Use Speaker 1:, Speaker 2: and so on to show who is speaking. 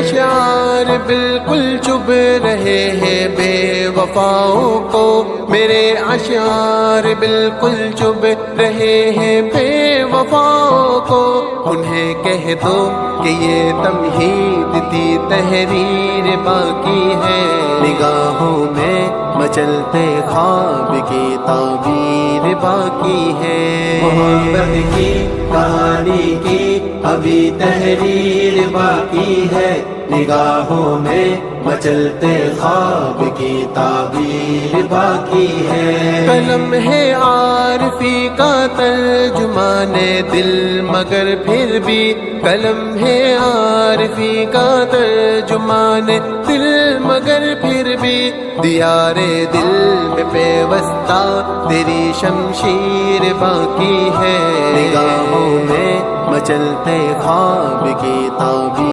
Speaker 1: अशार बिल्कुल चुभ रहे हैं बेवफाओं को, मेरे अशार बिल्कुल चुभ रहे हैं बेवफाओं को। उन्हें कह दो कि ये तमहीद थी, तहरीर बाकी है, निगाहों में मचलते ख्वाब की ताबीर बाकी है।
Speaker 2: मोहब्बत की कहानी की अभी तहरीर बाकी है, निगाहों में मचलते ख्वाब की ताबीर बाकी है।
Speaker 1: कलम है आरफी का तर्जुमाने दिल मगर फिर भी, कलम है आरफी का तर्जुमाने दिल मगर फिर भी, दियारे दिल में पेवस्ता तेरी शमशीर बाकी है, निगाहों में मचलते ख्वाब की ताबीर